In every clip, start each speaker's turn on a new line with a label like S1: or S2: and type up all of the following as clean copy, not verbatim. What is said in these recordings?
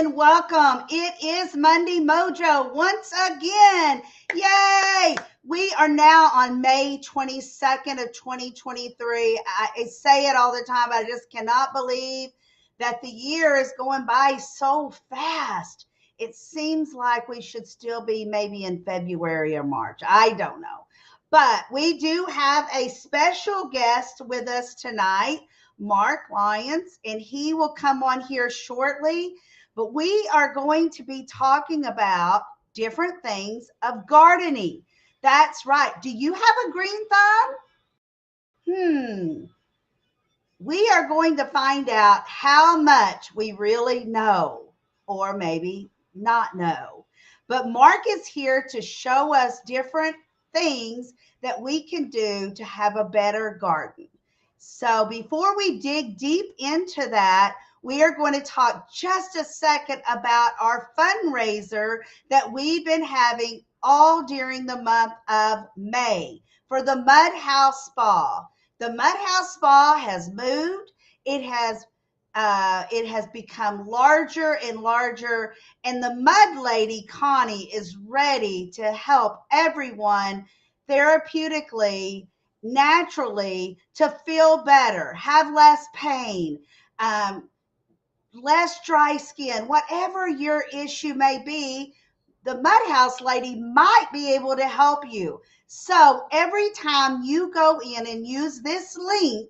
S1: and welcome. It is Monday Mojo once again. Yay! We are now on May 22nd of 2023. I say it all the time. I just cannot believe that the year is going by so fast. It seems like we should still be maybe in February or March. I don't know. But we do have a special guest with us tonight. Mark Lyons, and he will come on here shortly. But we are going to be talking about different things of gardening. That's right. Do you have a green thumb? We are going to find out how much we really know, or maybe not know. But Mark is here to show us different things that we can do to have a better garden. So before we dig deep into that, we are going to talk just a second about our fundraiser that we've been having all during the month of May for the Mud House Spa. The Mud House Spa has moved. It has become larger and larger, and the Mud Lady Connie is ready to help everyone therapeutically, naturally, to feel better, have less pain, less dry skin, whatever your issue may be. The Mud House Lady might be able to help you. So every time you go in and use this link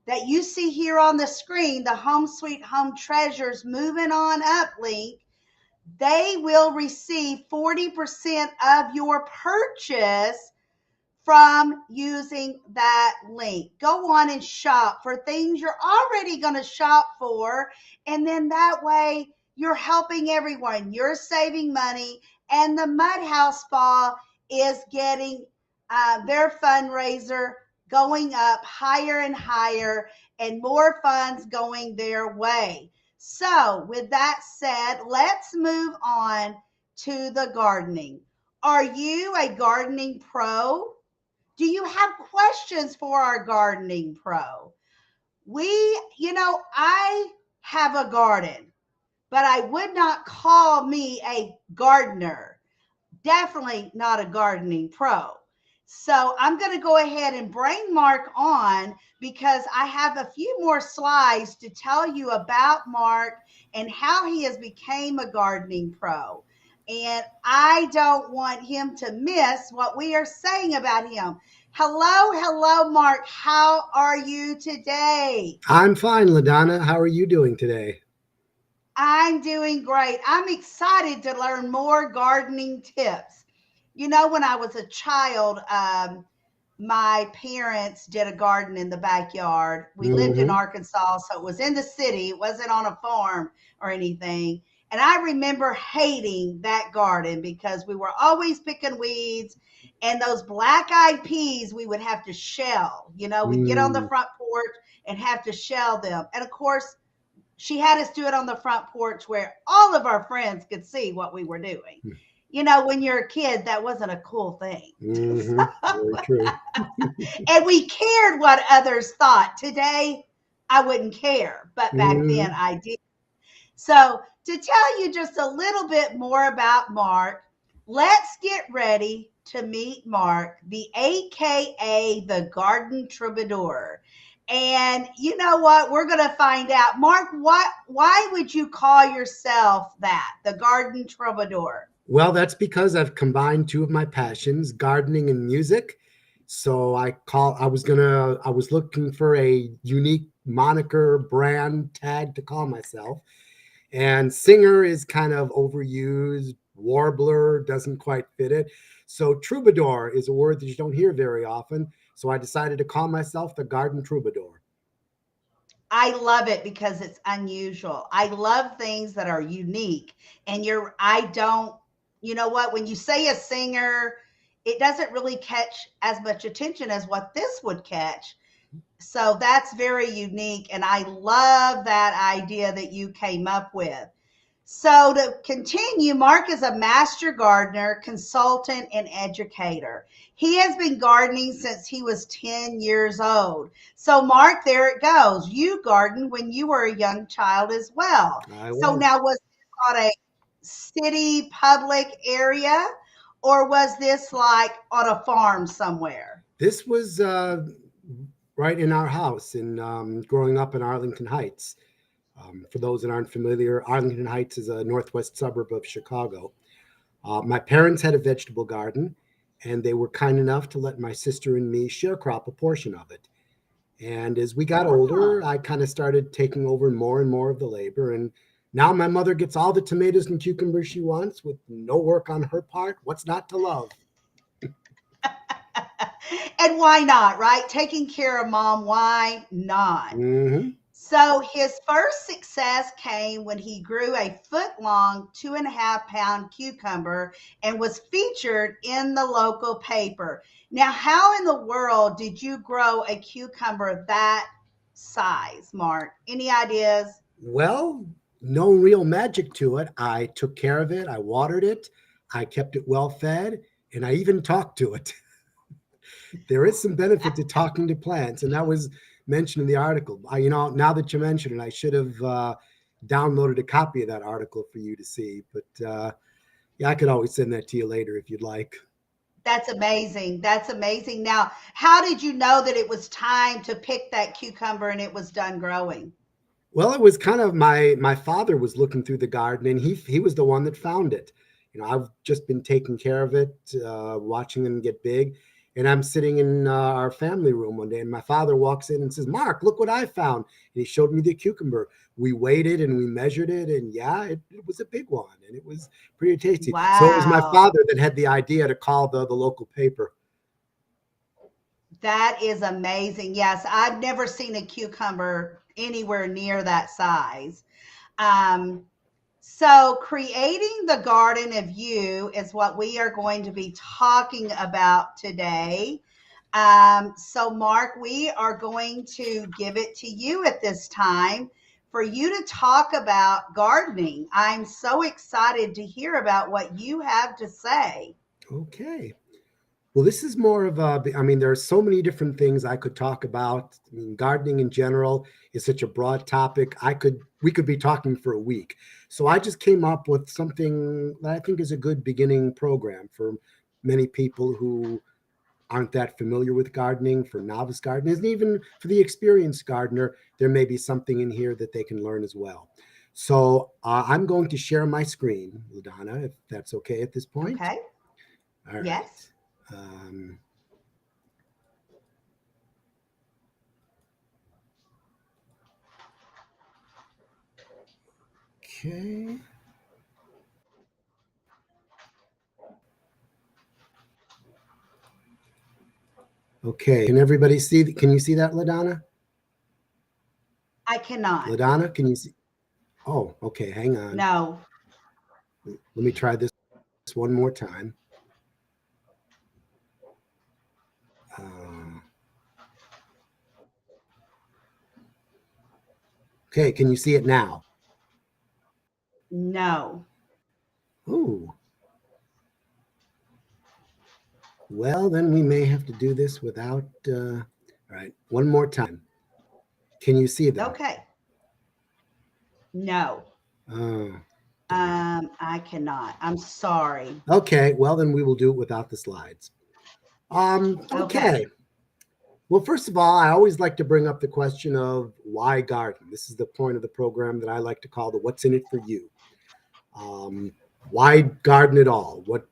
S1: that you see here on the screen, the Home Sweet Home Treasures Moving On Up link, they will receive 40% of your purchase from using that link. Go on and shop for things you're already going to shop for. And then that way you're helping everyone. You're saving money. And the Mud House Spa is getting their fundraiser going up higher and higher, and more funds going their way. So with that said, let's move on to the gardening. Are you a gardening pro? Do you have questions for our gardening pro? I have a garden, but I would not call me a gardener. Definitely not a gardening pro. So I'm going to go ahead and bring Mark on because I have a few more slides to tell you about Mark and how he has become a gardening pro. And I don't want him to miss what we are saying about him. Hello, Mark. How are you today?
S2: I'm fine, LaDonna. How are you doing today?
S1: I'm doing great. I'm excited to learn more gardening tips. When I was a child, my parents did a garden in the backyard. We lived in
S2: Hmm.
S1: Arkansas, so it was in the city. It wasn't on a farm or anything. And I remember hating that garden because we were always picking weeds, and those black-eyed peas we would have to shell. We'd get on the
S2: Mm.
S1: front porch and have to shell them. And of course, she had us do it on the front porch where all of our friends could see what we were doing. When you're a kid, that wasn't a cool thing.
S2: Hmm. Very true.
S1: And we cared what others thought. Today, I wouldn't care, but back then
S2: Hmm.
S1: I did. So, to tell you just a little bit more about Mark, let's get ready to meet Mark, the AKA the Garden Troubadour. And you know what? We're going to find out. Mark, why would you call yourself that, the Garden Troubadour?
S2: Well, that's because I've combined two of my passions, gardening and music. So I was looking for a unique moniker brand tag to call myself. And singer is kind of overused, warbler doesn't quite fit it. So troubadour is a word that you don't hear very often. So I decided to call myself the garden troubadour.
S1: I love it because it's unusual. I love things that are unique. And I don't, you know what, when you say a singer, it doesn't really catch as much attention as what this would catch. So that's very unique. And I love that idea that you came up with. So to continue, Mark is a master gardener, consultant, and educator. He has been gardening since he was 10 years old. So Mark, there it goes. You gardened when you were a young child as well.
S2: I
S1: So
S2: was.
S1: now was this on a city public area, or was this like on a farm somewhere?
S2: This was right in our house in growing up in Arlington Heights. For those that aren't familiar, Arlington Heights is a northwest suburb of Chicago. My parents had a vegetable garden, and they were kind enough to let my sister and me sharecrop a portion of it. And as we got
S1: Ah,
S2: older, I kind of started taking over more and more of the labor. And now my mother gets all the tomatoes and cucumbers she wants with no work on her part. What's not to love?
S1: and why not, right? Taking care of mom, why not?
S2: Hmm.
S1: So his first success came when he grew a foot long, 2.5 pound cucumber and was featured in the local paper. Now, how in the world did you grow a cucumber that size, Mark? Any ideas?
S2: Well, no real magic to it. I took care of it, I watered it, I kept it well fed, and I even talked to it. There is some benefit to talking to plants, and that was mentioned in the article. Now that you mention it, I should have downloaded a copy of that article for you to see. But yeah, I could always send that to you later if you'd like.
S1: That's amazing. That's amazing. Now, how did you know that it was time to pick that cucumber and it was done growing?
S2: Well, it was kind of my father was looking through the garden, and he was the one that found it. I've just been taking care of it, watching them get big, and I'm sitting in our family room one day, and my father walks in and says, "Mark, look what I found!" And he showed me the cucumber. We weighed it and we measured it, and yeah, it was a big one, and it was pretty tasty. So it was my
S1: Wow.
S2: father that had the idea to call the local paper.
S1: That is amazing. Yes, I've never seen a cucumber anywhere near that size. Um, so, creating the garden of you is what we are going to be talking about today. So, Mark, we are going to give it to you at this time for you to talk about gardening. I'm so excited to hear about what you have to say.
S2: Okay. Well, this is more of I mean, there are so many different things I could talk about. I mean, gardening in general is such a broad topic. We could be talking for a week. So I just came up with something that I think is a good beginning program for many people who aren't that familiar with gardening, for novice gardeners, and even for the experienced gardener, there may be something in here that they can learn as well. So I'm going to share my screen, LaDonna, if that's okay at this point.
S1: Okay.
S2: All
S1: Yes.
S2: right. Um, Okay. Okay. Can everybody see? Can you see that, Ladonna?
S1: I cannot.
S2: Ladonna, can you see? Oh, okay. Hang on.
S1: No.
S2: Let me try this one more time. Uh, okay. Can you see it now?
S1: No.
S2: Ooh. Well, then we may have to do this without. All right. One more time. Can you see them?
S1: Okay. No.
S2: Oh, darn it.
S1: I cannot. I'm sorry.
S2: Okay. Well, then we will do it without the slides. Okay.
S1: Okay.
S2: Well, first of all, I always like to bring up the question of why garden. This is the point of the program that I like to call the "What's in it for you." Um, why garden at all? What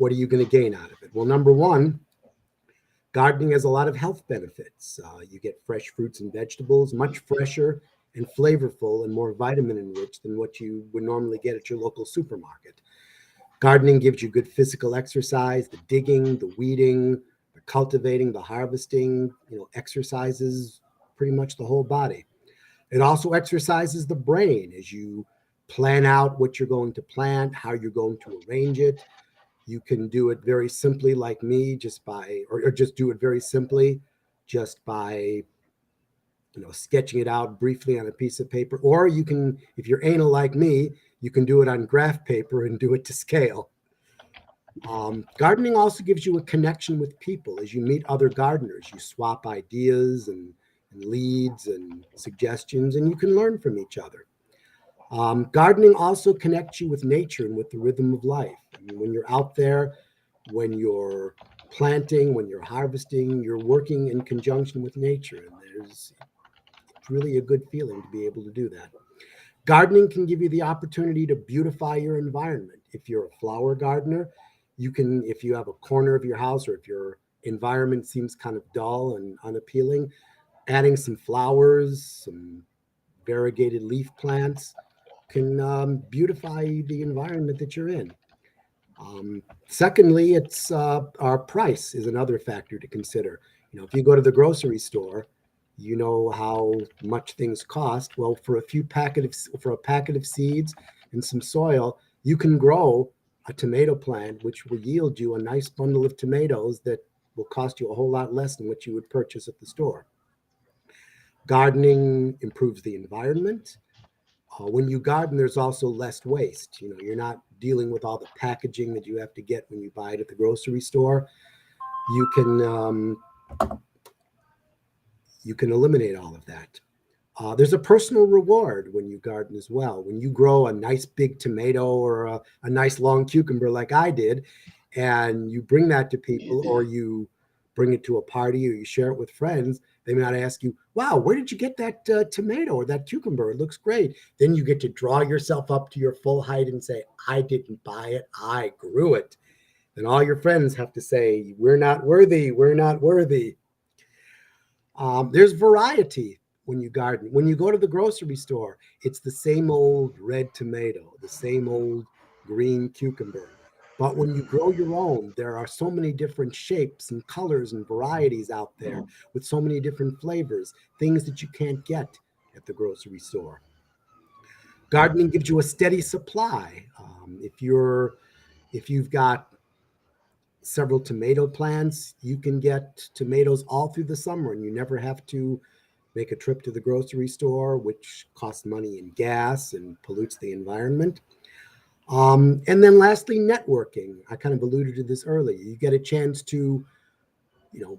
S2: are you going to gain out of it? Well, number one, gardening has a lot of health benefits. You get fresh fruits and vegetables, much fresher and flavorful and more vitamin enriched than what you would normally get at your local supermarket. Gardening gives you good physical exercise, the digging, the weeding, the cultivating, the harvesting, exercises pretty much the whole body. It also exercises the brain as you plan out what you're going to plant, how you're going to arrange it. You can do it very simply, like me, just by, or just do it very simply, just by, sketching it out briefly on a piece of paper. Or you can, if you're anal like me, you can do it on graph paper and do it to scale. Gardening also gives you a connection with people as you meet other gardeners. You swap ideas and leads and suggestions, and you can learn from each other. Gardening also connects you with nature and with the rhythm of life. I mean, when you're out there, when you're planting, when you're harvesting, you're working in conjunction with nature. And it's really a good feeling to be able to do that. Gardening can give you the opportunity to beautify your environment. If you're a flower gardener, you can, if you have a corner of your house or if your environment seems kind of dull and unappealing, adding some flowers, some variegated leaf plants can beautify the environment that you're in. Secondly, it's our price is another factor to consider. If you go to the grocery store, you know how much things cost. Well, for a packet of seeds and some soil, you can grow a tomato plant, which will yield you a nice bundle of tomatoes that will cost you a whole lot less than what you would purchase at the store. Gardening improves the environment. When you garden, there's also less waste. You're not dealing with all the packaging that you have to get when you buy it at the grocery store. You can you can eliminate all of that. There's a personal reward when you garden as well. When you grow a nice big tomato or a nice long cucumber like I did, and you bring that to people or you bring it to a party or you share it with friends, they might ask you, wow, where did you get that tomato or that cucumber? It looks great. Then you get to draw yourself up to your full height and say, I didn't buy it, I grew it. Then all your friends have to say, we're not worthy, we're not worthy. There's variety when you garden. When you go to the grocery store, it's the same old red tomato, the same old green cucumber. But when you grow your own, there are so many different shapes and colors and varieties out there with so many different flavors, things that you can't get at the grocery store. Gardening gives you a steady supply. If you've got several tomato plants, you can get tomatoes all through the summer and you never have to make a trip to the grocery store, which costs money in gas and pollutes the environment. And then lastly, networking. I kind of alluded to this earlier. You get a chance to, you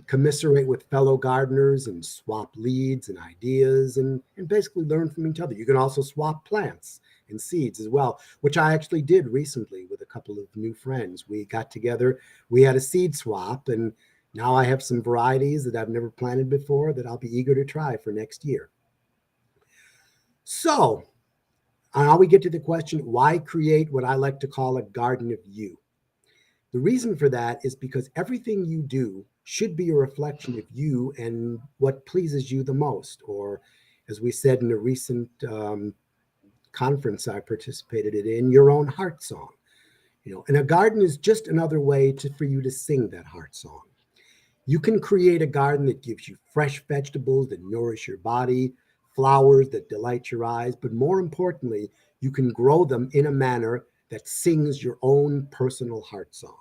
S2: commiserate with fellow gardeners and swap leads and ideas and basically learn from each other. You can also swap plants and seeds as well, which I actually did recently with a couple of new friends. We got together, we had a seed swap, and now I have some varieties that I've never planted before that I'll be eager to try for next year. So, now we get to the question, why create what I like to call a garden of you? The reason for that is because everything you do should be a reflection of you and what pleases you the most. Or, as we said in a recent conference I participated in, your own heart song. And a garden is just another way for you to sing that heart song. You can create a garden that gives you fresh vegetables that nourish your body, flowers that delight your eyes, but more importantly, you can grow them in a manner that sings your own personal heart song.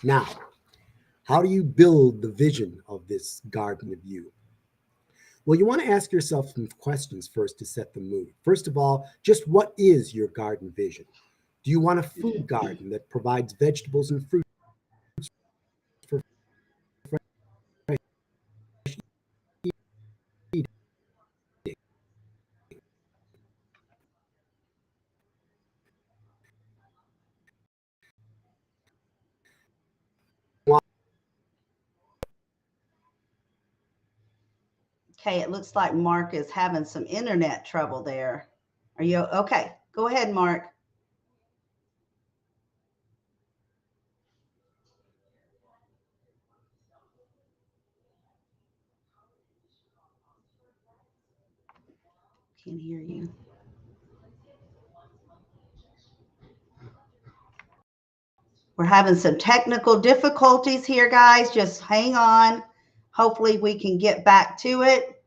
S2: Now, how do you build the vision of this garden of you? Well, you want to ask yourself some questions first to set the mood. First of all, just what is your garden vision? Do you want a food garden that provides vegetables and fruits for eating?
S1: Okay, it looks like Mark is having some internet trouble there. Are you okay? Go ahead, Mark. Can't hear you. We're having some technical difficulties here, guys. Just hang on. Hopefully, we can get back to it.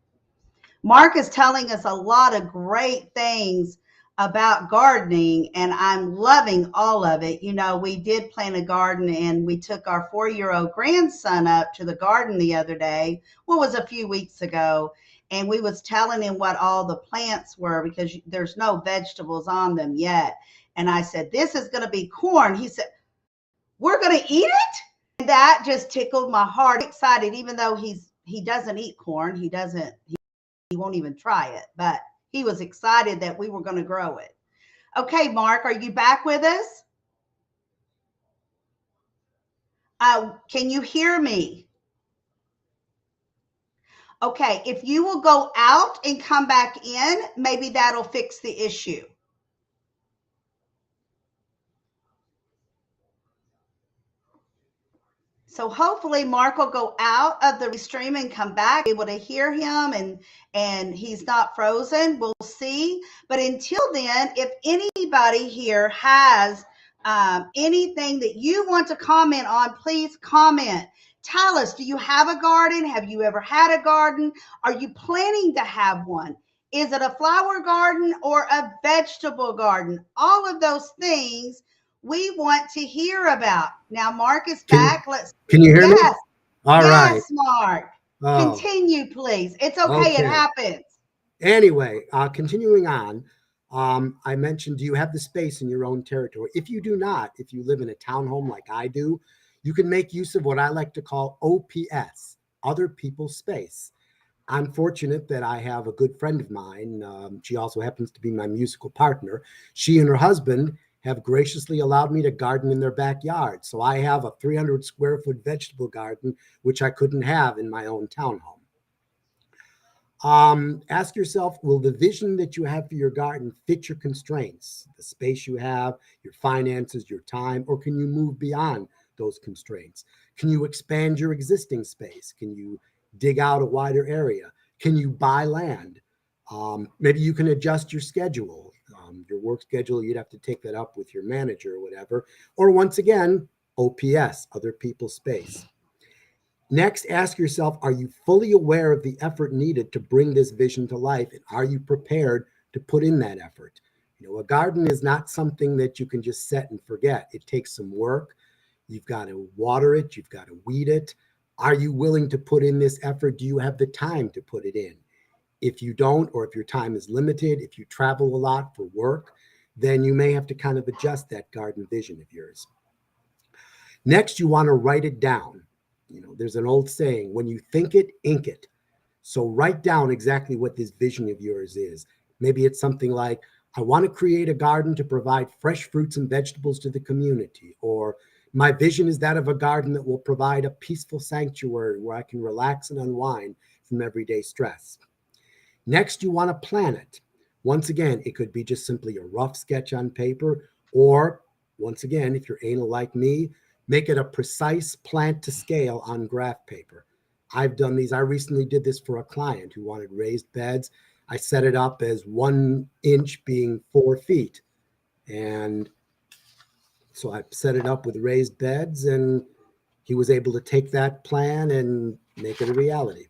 S1: Mark is telling us a lot of great things about gardening, and I'm loving all of it. We did plant a garden, and we took our 4-year-old grandson up to the garden the other day. What was a few weeks ago, and we was telling him what all the plants were because there's no vegetables on them yet. And I said, "This is going to be corn." He said, "We're going to eat it?" And that just tickled my heart. Excited, even though he doesn't eat corn. He won't even try it, but He was excited that we were going to grow it. Okay, Mark, are you back with us? Can you hear me? Okay, if you will go out and come back in, maybe that'll fix the issue. So hopefully Mark will go out of the restream and come back, able to hear him, and he's not frozen. We'll see. But until then, if anybody here has anything that you want to comment on, please comment. Tell us, do you have a garden? Have you ever had a garden? Are you planning to have one? Is it a flower garden or a vegetable garden? All of those things we want to hear about. Now, Mark is
S2: Can
S1: back. Let's,
S2: can you hear me?
S1: yes,
S2: All right.
S1: yes, Mark.
S2: Oh,
S1: Continue, please. It's okay. It
S2: okay.
S1: happens.
S2: Anyway, continuing on, I mentioned, do you have the space in your own territory? If you do not, if you live in a townhome like I do, you can make use of what I like to call OPS, other people's space. I'm fortunate that I have a good friend of mine. She also happens to be my musical partner. She and her husband have graciously allowed me to garden in their backyard. So I have a 300 square foot vegetable garden, which I couldn't have in my own townhome. Ask yourself, will the vision that you have for your garden fit your constraints, the space you have, your finances, your time, or can you move beyond those constraints? Can you expand your existing space? Can you dig out a wider area? Can you buy land? Maybe you can adjust your schedule, your work schedule. You'd have to take that up with your manager or whatever. Or once again, OPS, other people's space. Next, ask yourself, are you fully aware of the effort needed to bring this vision to life? And are you prepared to put in that effort? You know, a garden is not something that you can just set and forget. It takes some work. You've got to water it. You've got to weed it. Are you willing to put in this effort? Do you have the time to put it in? If you don't, or if your time is limited, if you travel a lot for work, then you may have to kind of adjust that garden vision of yours. Next, you want to write it down. You know, there's an old saying, when you think it, ink it. So write down exactly what this vision of yours is. Maybe it's something like, I want to create a garden to provide fresh fruits and vegetables to the community. Or my vision is that of a garden that will provide a peaceful sanctuary where I can relax and unwind from everyday stress. Next, you want to plan it. Once again, it could be just simply a rough sketch on paper, or once again, if you're anal like me, make it a precise plant to scale on graph paper. I've done these. I recently did this for a client who wanted raised beds. I set it up as 1 inch being 4 feet. And so I set it up with raised beds, and he was able to take that plan and make it a reality.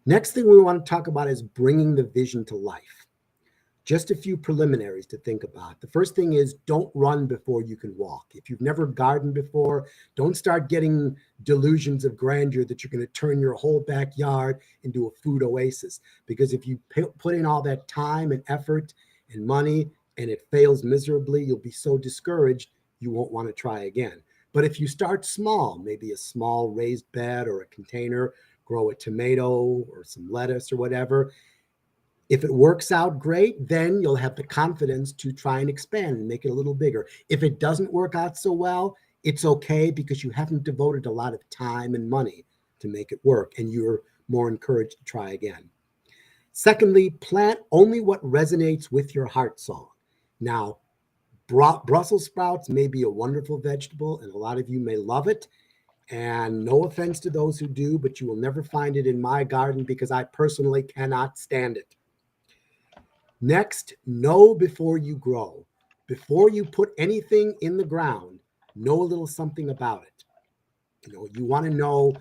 S2: Next thing we want to talk about is bringing the vision to life. Just a few preliminaries to think about. The first thing is, don't run before you can walk. If you've never gardened before, don't start getting delusions of grandeur that you're going to turn your whole backyard into a food oasis. Because if you put in all that time and effort and money and it fails miserably, you'll be so discouraged you won't want to try again. But if you start small, maybe a small raised bed or a container, grow a tomato or some lettuce or whatever. If it works out great, then you'll have the confidence to try and expand and make it a little bigger. If it doesn't work out so well, it's okay, because you haven't devoted a lot of time and money to make it work, and you're more encouraged to try again. Secondly, plant only what resonates with your heart song. Now, Brussels sprouts may be a wonderful vegetable, and a lot of you may love it. And no offense to those who do, but you will never find it in my garden because I personally cannot stand it. Next, know before you grow. Before you put anything in the ground, know a little something about it. You want to know,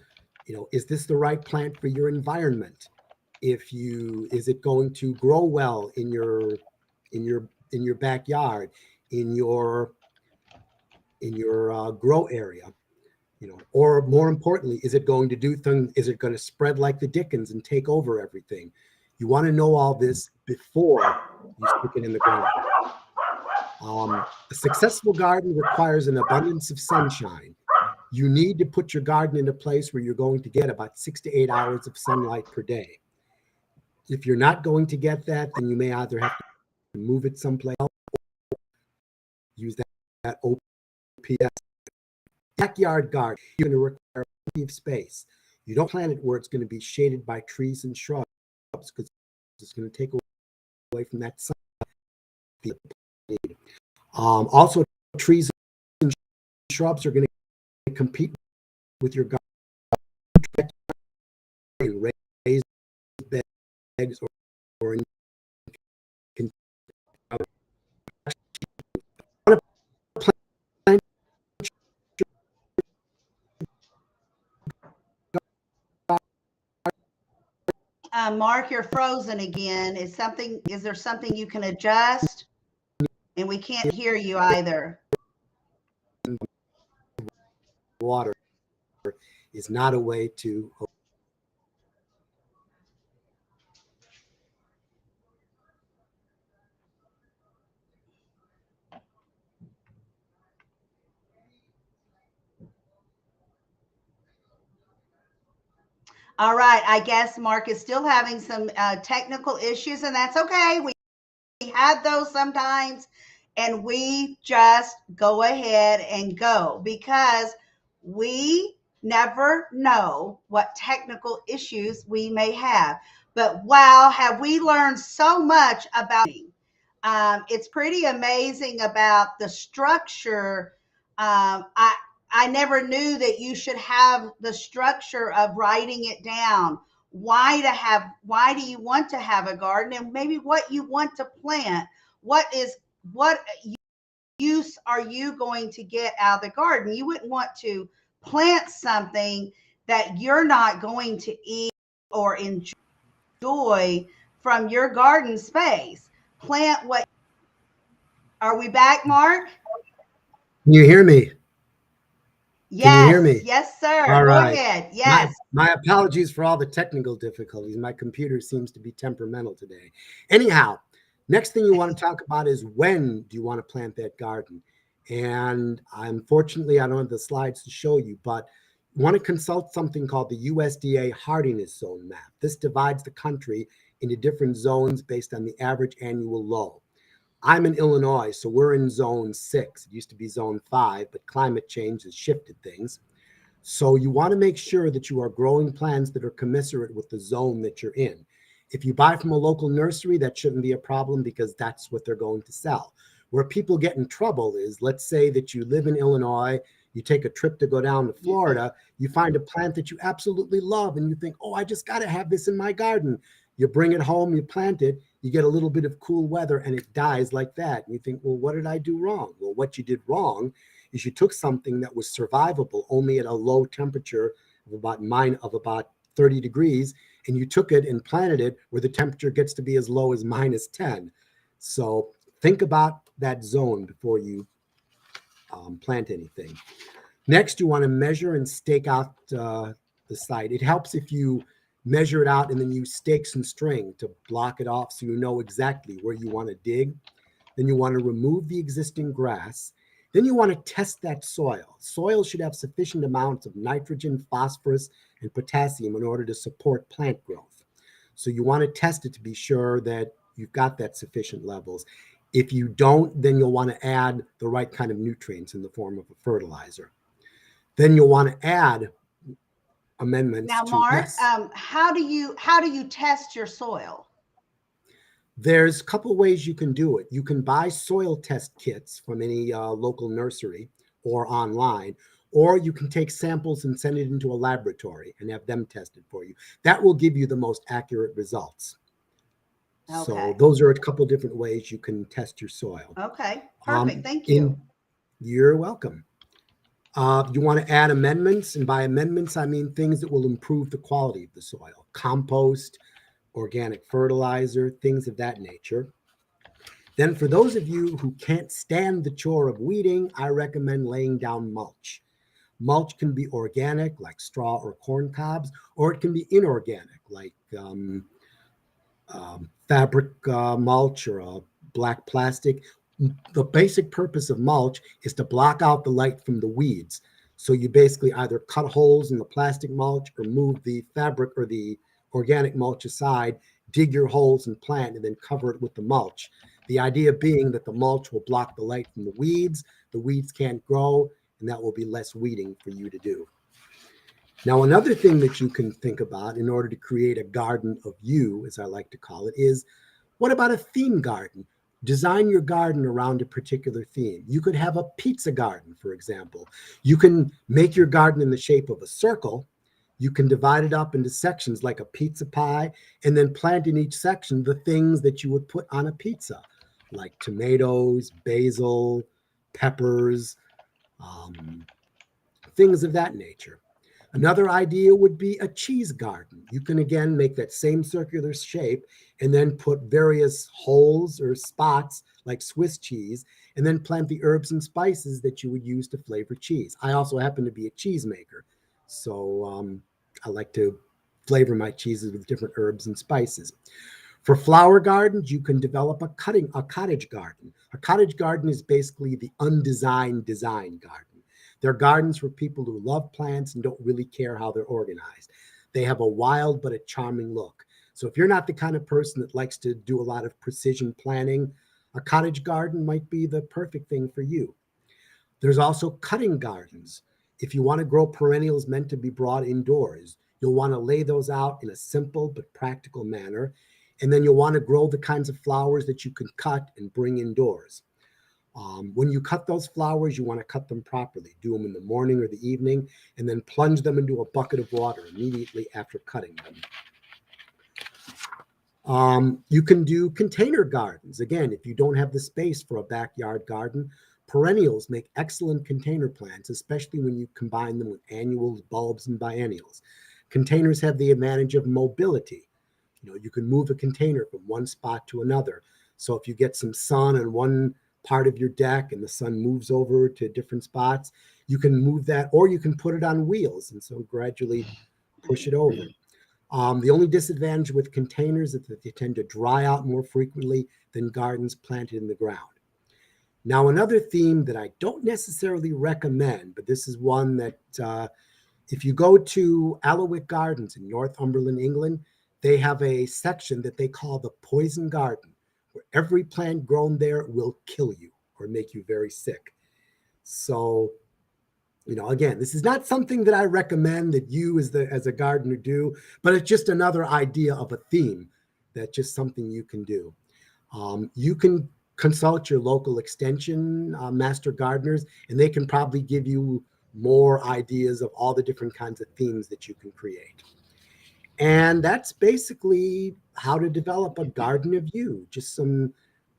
S2: is this the right plant for your environment? Is it going to grow well in your backyard, in your grow area? Or more importantly, is it going to do things? Is it going to spread like the Dickens and take over everything? You want to know all this before you stick it in the ground. A successful garden requires an abundance of sunshine. You need to put your garden in a place where you're going to get about 6 to 8 hours of sunlight per day. If you're not going to get that, then you may either have to move it someplace else, use that OPS. Backyard garden, you're going to require plenty of space. You don't plant it where it's going to be shaded by trees and shrubs because it's going to take away from that sun. Also, trees and shrubs are going to compete with your garden. Raised beds or in
S1: Mark, you're frozen again. Is there something you can adjust? And we can't hear you either.
S2: water is not a way to.
S1: All right. I guess Mark is still having some technical issues, and that's okay. We had those sometimes, and we just go ahead and go because we never know what technical issues we may have. But wow, have we learned so much about it's pretty amazing about the structure. I never knew that you should have the structure of writing it down. Why do you want to have a garden and maybe what you want to plant? What use are you going to get out of the garden? You wouldn't want to plant something that you're not going to eat or enjoy from your garden space. Plant what Are we back, Mark?
S2: Can you hear me? Can you hear
S1: Yes,
S2: me?
S1: yes, sir.
S2: All
S1: Go
S2: right.
S1: ahead.
S2: My
S1: Yes.
S2: my apologies for all the technical difficulties. My computer seems to be temperamental today. Anyhow, next thing you want to talk about is when do you want to plant that garden? And unfortunately, I don't have the slides to show you, but you want to consult something called the USDA hardiness zone map. This divides the country into different zones based on the average annual low. I'm in Illinois, so we're in zone 6. It used to be zone 5, but climate change has shifted things. So you want to make sure that you are growing plants that are commensurate with the zone that you're in. If you buy from a local nursery, that shouldn't be a problem because that's what they're going to sell. Where people get in trouble is, let's say that you live in Illinois, you take a trip to go down to
S1: Yeah.
S2: Florida, you find a plant that you absolutely love, and you think, oh, I just got to have this in my garden. You bring it home, you plant it, you get a little bit of cool weather, and it dies like that. And you think, well, what did I do wrong? Well, what you did wrong is you took something that was survivable only at a low temperature of about 30 degrees, and you took it and planted it where the temperature gets to be as low as minus 10. So think about that zone before you plant anything. Next, you want to measure and stake out the site. It helps if you measure it out and then use stakes and string to block it off so you know exactly where you want to dig. Then you want to remove the existing grass. Then you want to test that soil. Soil should have sufficient amounts of nitrogen, phosphorus, and potassium in order to support plant growth. So you want to test it to be sure that you've got that sufficient levels. If you don't, then you'll want to add the right kind of nutrients in the form of a fertilizer. Then you'll want to add amendments
S1: Now,
S2: to,
S1: Mark,
S2: yes.
S1: how do you test your soil?
S2: There's a couple ways you can do it. You can buy soil test kits from any local nursery or online, or you can take samples and send it into a laboratory and have them tested for you. That will give you the most accurate results. So
S1: Okay.
S2: those are a couple different ways you can test your soil.
S1: Okay. Perfect. Thank you.
S2: In You're welcome. You want to add amendments, and by amendments I mean things that will improve the quality of the soil: compost, organic fertilizer, things of that nature. Then, for those of you who can't stand the chore of weeding, I recommend laying down mulch. Mulch can be organic, like straw or corn cobs, or it can be inorganic, like fabric mulch or a black plastic. The basic purpose of mulch is to block out the light from the weeds. So you basically either cut holes in the plastic mulch or move the fabric or the organic mulch aside, dig your holes and plant and then cover it with the mulch. The idea being that the mulch will block the light from the weeds can't grow, and that will be less weeding for you to do. Now, another thing that you can think about in order to create a garden of you, as I like to call it, is what about a theme garden? Design your garden around a particular theme. You could have a pizza garden, for example. You can make your garden in the shape of a circle. You can divide it up into sections like a pizza pie, and then plant in each section the things that you would put on a pizza, like tomatoes, basil, peppers, um, things of that nature. Another idea would be a cheese garden. You can again make that same circular shape and then put various holes or spots like Swiss cheese and then plant the herbs and spices that you would use to flavor cheese. I also happen to be a cheese maker. So I like to flavor my cheeses with different herbs and spices. For flower gardens, you can develop a cottage garden. A cottage garden is basically the undesigned design garden. They're gardens for people who love plants and don't really care how they're organized. They have a wild but a charming look. So if you're not the kind of person that likes to do a lot of precision planning, a cottage garden might be the perfect thing for you. There's also cutting gardens. If you want to grow perennials meant to be brought indoors, you'll want to lay those out in a simple but practical manner. And then you'll want to grow the kinds of flowers that you can cut and bring indoors. When you cut those flowers, you want to cut them properly. Do them in the morning or the evening, and then plunge them into a bucket of water immediately after cutting them. You can do container gardens. Again, if you don't have the space for a backyard garden, perennials make excellent container plants, especially when you combine them with annuals, bulbs, and biennials. Containers have the advantage of mobility. You can move a container from one spot to another. So if you get some sun on one part of your deck and the sun moves over to different spots, you can move that, or you can put it on wheels and so gradually push it over. The only disadvantage with containers is that they tend to dry out more frequently than gardens planted in the ground. Now, another theme that I don't necessarily recommend, but this is one that if you go to Alowick Gardens in Northumberland, England, they have a section that they call the poison garden, where every plant grown there will kill you or make you very sick. So, again, this is not something that I recommend that you as a gardener do, but it's just another idea of a theme that's just something you can do. You can consult your local extension master gardeners, and they can probably give you more ideas of all the different kinds of themes that you can create. And that's basically how to develop a garden of you, just some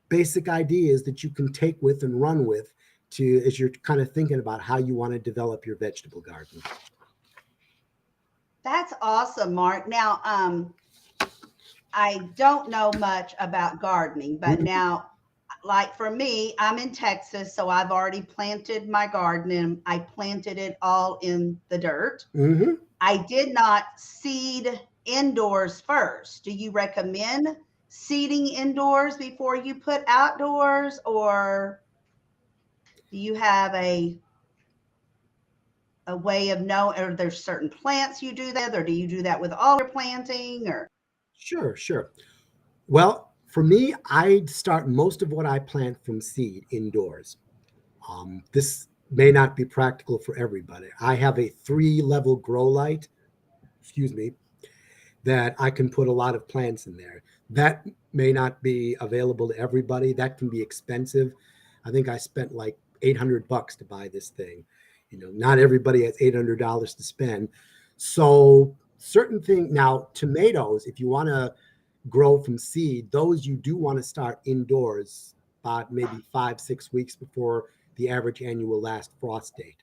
S2: basic ideas that you can take with and run with to as you're kind of thinking about how you want to develop your vegetable garden.
S1: That's awesome, Mark. Now, I don't know much about gardening, but
S2: Mm-hmm.
S1: now, like for me, I'm in Texas, so I've already planted my garden and I planted it all in the dirt.
S2: Mm-hmm.
S1: I did not seed indoors first. Do you recommend seeding indoors before you put outdoors, or do you have a way of knowing, or there's certain plants you do that, or do you do that with all your planting, or
S2: Sure, sure. Well, for me, I start most of what I plant from seed indoors. This may not be practical for everybody. I have a 3 level grow light, excuse me, that I can put a lot of plants in there. That may not be available to everybody. That can be expensive. I think I spent like $800 to buy this thing. Not everybody has $800 to spend. So certain things now, tomatoes, if you want to grow from seed, those you do want to start indoors about maybe 5, 6 weeks before the average annual last frost date.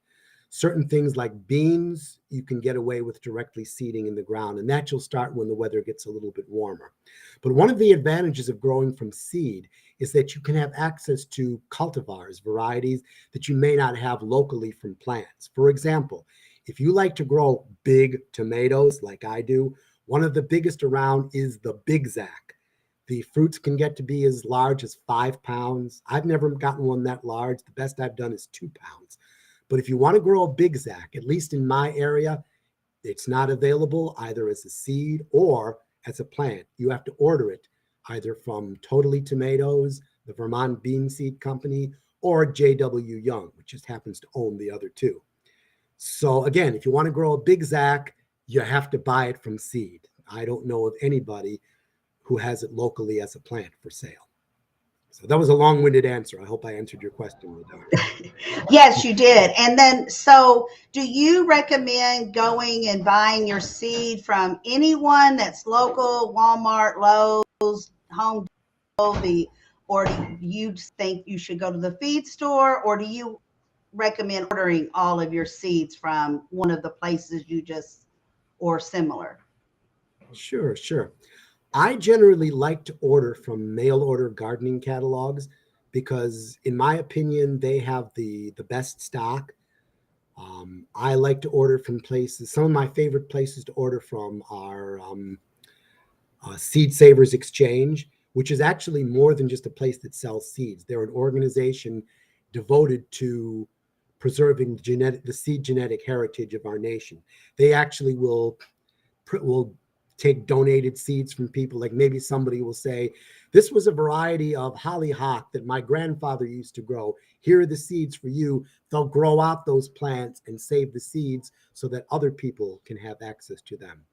S2: Certain things like beans, you can get away with directly seeding in the ground, and that you'll start when the weather gets a little bit warmer. But one of the advantages of growing from seed is that you can have access to cultivars, varieties that you may not have locally from plants. For example, if you like to grow big tomatoes like I do, one of the biggest around is the Big Zac. The fruits can get to be as large as 5 pounds. I've never gotten one that large. The best I've done is 2 pounds. But if you want to grow a Big Zac, at least in my area, it's not available either as a seed or as a plant. You have to order it either from Totally Tomatoes, the Vermont Bean Seed Company, or J.W. Young, which just happens to own the other two. So again, if you want to grow a big Zac, you have to buy it from seed. I don't know of anybody who has it locally as a plant for sale. So that was a long-winded answer. I hope I answered your question, Ladonna.
S1: Yes, you did. And then, so do you recommend going and buying your seed from anyone that's local, Walmart, Lowe's, Home Depot, or do you think you should go to the feed store, or do you recommend ordering all of your seeds from one of the places you just, or similar?
S2: Sure, sure. I generally like to order from mail order gardening catalogs because, in my opinion, they have the best stock. I like to order from places. Some of my favorite places to order from are Seed Savers Exchange, which is actually more than just a place that sells seeds. They're an organization devoted to preserving the seed genetic heritage of our nation. They actually will take donated seeds from people. Like maybe somebody will say, this was a variety of hollyhock that my grandfather used to grow. Here are the seeds for you. They'll grow out those plants and save the seeds so that other people can have access to them.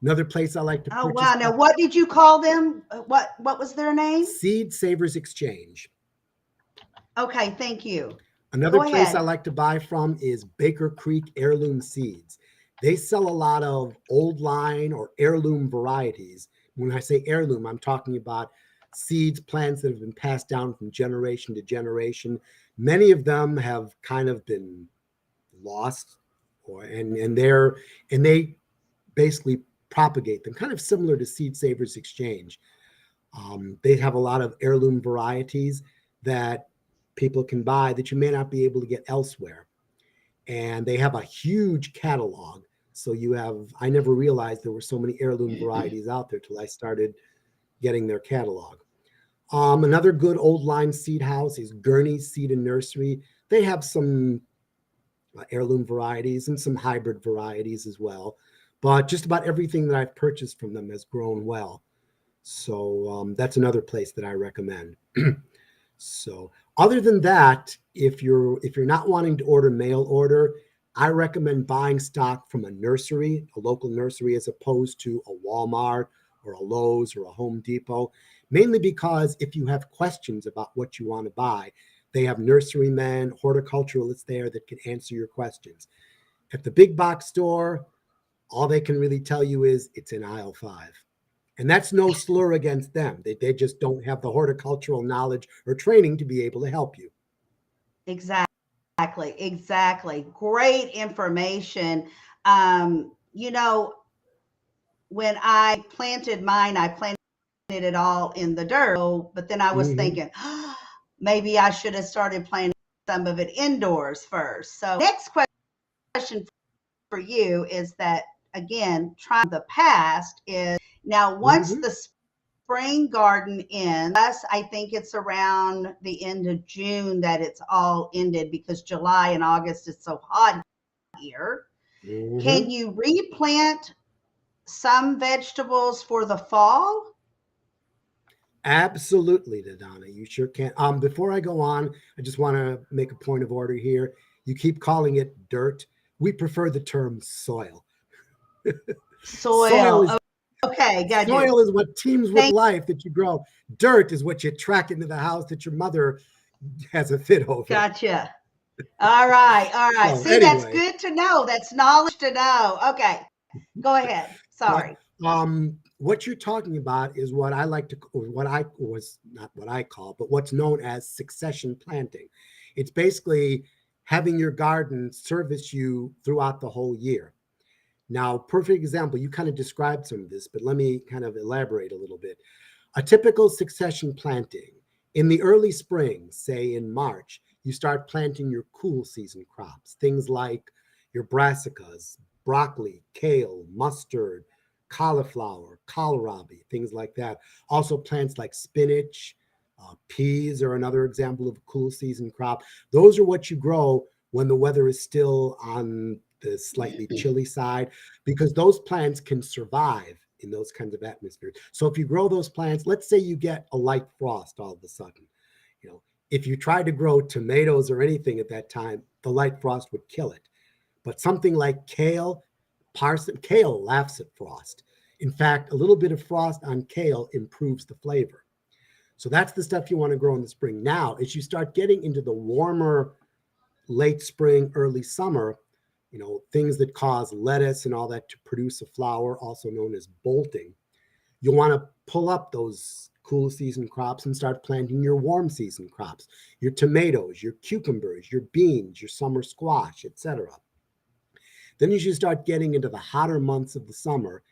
S2: Another place I like to
S1: Oh
S2: purchase
S1: wow! Now, what did you call them? What was their name?
S2: Seed Savers Exchange.
S1: Okay, thank you.
S2: Another
S1: Go
S2: place I
S1: ahead.
S2: like to buy from is Baker Creek Heirloom Seeds. They sell a lot of old line or heirloom varieties. When I say heirloom, I'm talking about seeds, plants that have been passed down from generation to generation. Many of them have kind of been lost, and they basically propagate them, kind of similar to Seed Savers Exchange. They have a lot of heirloom varieties that people can buy that you may not be able to get elsewhere. And they have a huge catalog. So I never realized there were so many heirloom varieties out there till I started getting their catalog. Another good old line seed house is Gurney's Seed and Nursery. They have some heirloom varieties and some hybrid varieties as well. But just about everything that I've purchased from them has grown well. So that's another place that I recommend. So other than that, if you're not wanting to order mail order, I recommend buying stock from a nursery, a local nursery, as opposed to a Walmart or a Lowe's or a Home Depot. Mainly because if you have questions about what you want to buy, they have nurserymen, horticulturalists there that can answer your questions. At the big box store, all they can really tell you is it's in aisle 5. And that's no slur against them. They just don't have the horticultural knowledge or training to be able to help you.
S1: Exactly, exactly. Great information. You know, when I planted mine, I planted it all in the dirt. So, but then I was
S2: Mm-hmm.
S1: thinking, maybe I should have started planting some of it indoors first. So, next question for you is that, again, trying the past is now once
S2: Mm-hmm.
S1: the spring garden ends, us, I think it's around the end of June that it's all ended because July and August is so hot here.
S2: Mm-hmm.
S1: Can you replant some vegetables for the fall?
S2: Absolutely, Donna. You sure can. Before I go on, I just want to make a point of order here. You keep calling it dirt. We prefer the term soil. Soil
S1: Soil.
S2: is
S1: Okay, got you.
S2: soil is what teems with
S1: Thank
S2: life that you grow. Dirt is what you track into the house that your mother has a fit over.
S1: Gotcha. All right, all right.
S2: So
S1: See, that's
S2: anyway,
S1: good to know. That's knowledge to know. Okay, go ahead.
S2: but
S1: Sorry.
S2: what you're talking about is what I like to, or what I was not what I call, but what's known as succession planting. It's basically having your garden service you throughout the whole year. Now, perfect example, you kind of described some of this, but let me kind of elaborate a little bit. A typical succession planting in the early spring, say in March, you start planting your cool season crops, things like your brassicas, broccoli, kale, mustard, cauliflower, kohlrabi, things like that. Also, plants like spinach, peas are another example of a cool season crop. Those are what you grow when the weather is still on the slightly chilly side, because those plants can survive in those kinds of atmospheres. So if you grow those plants, let's say you get a light frost all of a sudden, you know, if you tried to grow tomatoes or anything at that time, the light frost would kill it. But something like kale, parsnip, kale laughs at frost. In fact, a little bit of frost on kale improves the flavor. So that's the stuff you want to grow in the spring. Now, as you start getting into the warmer late spring, early summer, you know, things that cause lettuce and all that to produce a flower, also known as bolting, you'll want to pull up those cool season crops and start planting your warm season crops, your tomatoes, your cucumbers, your beans, your summer squash, etc. Then as you start getting into the hotter months of the summer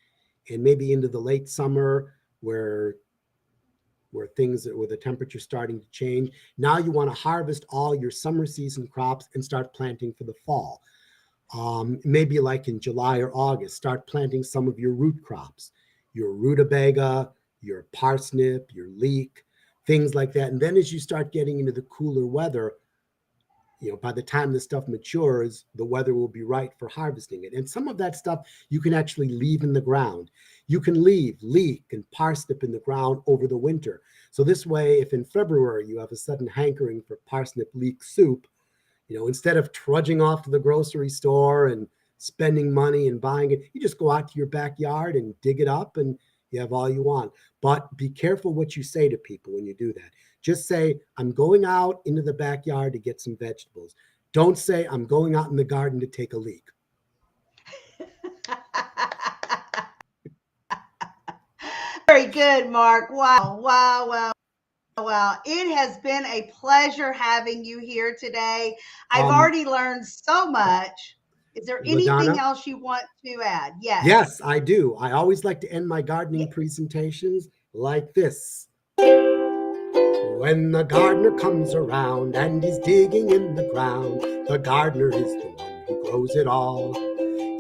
S2: and maybe into the late summer where the temperature's starting to change, now you want to harvest all your summer season crops and start planting for the fall. Maybe like in July or August, start planting some of your root crops, your rutabaga, your parsnip, your leek, things like that. And then as you start getting into the cooler weather, you know, by the time the stuff matures, the weather will be right for harvesting it. And some of that stuff you can actually leave in the ground. You can leave leek and parsnip in the ground over the winter. So this way, if in February you have a sudden hankering for parsnip leek soup, you know, instead of trudging off to the grocery store and spending money and buying it, you just go out to your backyard and dig it up and you have all you want. But be careful what you say to people when you do that. Just say, I'm going out into the backyard to get some vegetables. Don't say, I'm going out in the garden to take a leak.
S1: Very good, Mark. Wow, wow, wow. Wow, it has been a pleasure having you here today. I've
S2: Um,
S1: already learned so much. Is there anything
S2: LaDonna,
S1: else you want to add? Yes.
S2: yes, I do. I always like to end my
S1: Yeah.
S2: gardening presentations like this. When the gardener comes around and he's digging in the ground, the gardener is the one who grows it all.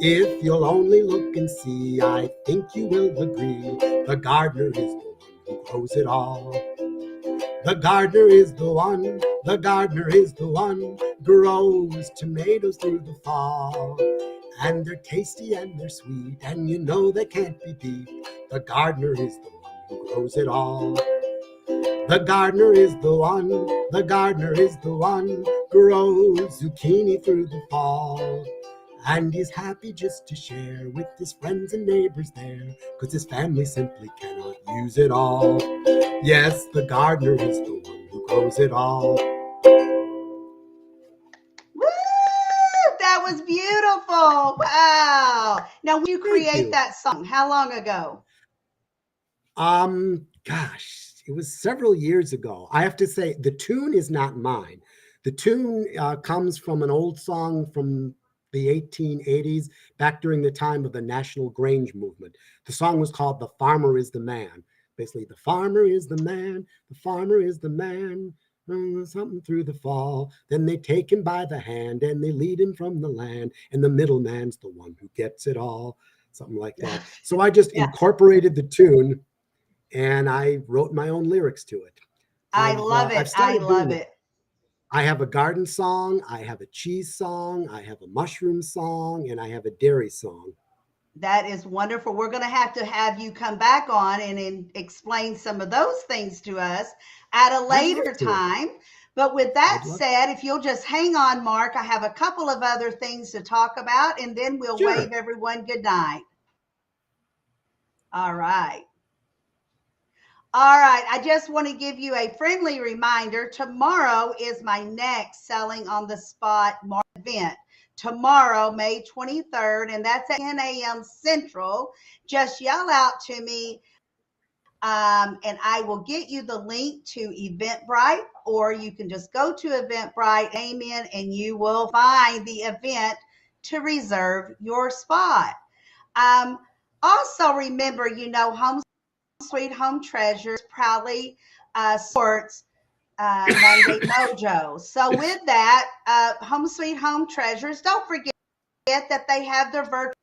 S2: If you'll only look and see, I think you will agree, the gardener is the one who grows it all. The gardener is the one, the gardener is the one, grows tomatoes through the fall. And they're tasty and they're sweet, and you know they can't be beat. The gardener is the one who grows it all. The gardener is the one, the gardener is the one, grows zucchini through the fall. And he's happy just to share with his friends and neighbors there, 'cause his family simply cannot use it all. Yes, the gardener is the one who grows it all.
S1: Woo! That was beautiful. Wow. Now, when did you
S2: Thank
S1: create
S2: you.
S1: that song? How long ago?
S2: Gosh, it was several years ago. I have to say, the tune is not mine. The tune comes from an old song from the 1880s, back during the time of the National Grange movement. The song was called "The Farmer is the Man." Basically, the farmer is the man, the farmer is the man, something through the fall. Then they take him by the hand and they lead him from the land, and the middleman's the one who gets it all. Something like that. So I just
S1: Yeah,
S2: incorporated the tune and I wrote my own lyrics to it.
S1: I love
S2: I've
S1: it. I
S2: started doing
S1: love
S2: that.
S1: it.
S2: I have a garden song, I have a cheese song, I have a mushroom song, and I have a dairy song.
S1: That is wonderful. We're going to have you come back on and explain some of those things to us at a
S2: I'd love
S1: later
S2: to.
S1: time. But with that
S2: I'd love to.
S1: said, if you'll just hang on, Mark, I have a couple of other things to talk about, and then we'll wave
S2: Sure.
S1: everyone good night. All right. All right. I just want to give you a friendly reminder. Tomorrow is my next Selling on the Spot event. Tomorrow, May 23rd, and that's at 10 a.m. Central. Just yell out to me, and I will get you the link to Eventbrite, or you can just go to Eventbrite, name in, and you will find the event to reserve your spot. Um, Also, remember, Home Sweet Home Treasures proudly supports Monday Mojo. So, with that, Home Sweet Home Treasures, don't forget that they have their virtual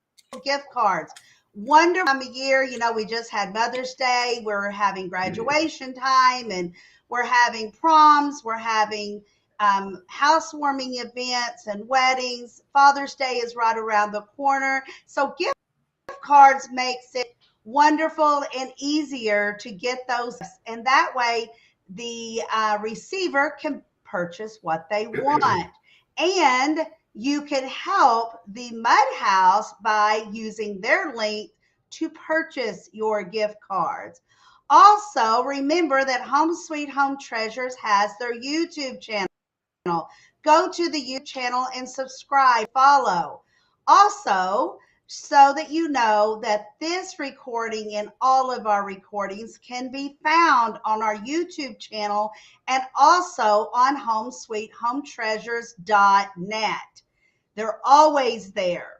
S1: gift cards. Wonderful time of year. We just had Mother's Day. We're having graduation time, and we're having proms. We're having housewarming events and weddings. Father's Day is right around the corner. So gift cards makes it wonderful and easier to get those. And that way, the receiver can purchase what they want. And you can help the Mud House by using their link to purchase your gift cards. Also, remember that Home Sweet Home Treasures has their YouTube channel. Go to the YouTube channel and subscribe, follow. Also, so that you know that this recording and all of our recordings can be found on our YouTube channel and also on homesweethometreasures.net. They're always there.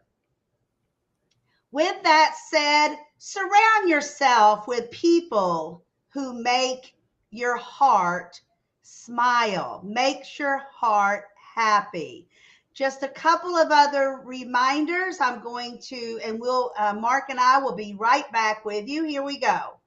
S1: With that said, surround yourself with people who make your heart smile, makes your heart happy. Just a couple of other reminders. I'm going to, and Mark and I will be right back with you. Here we go.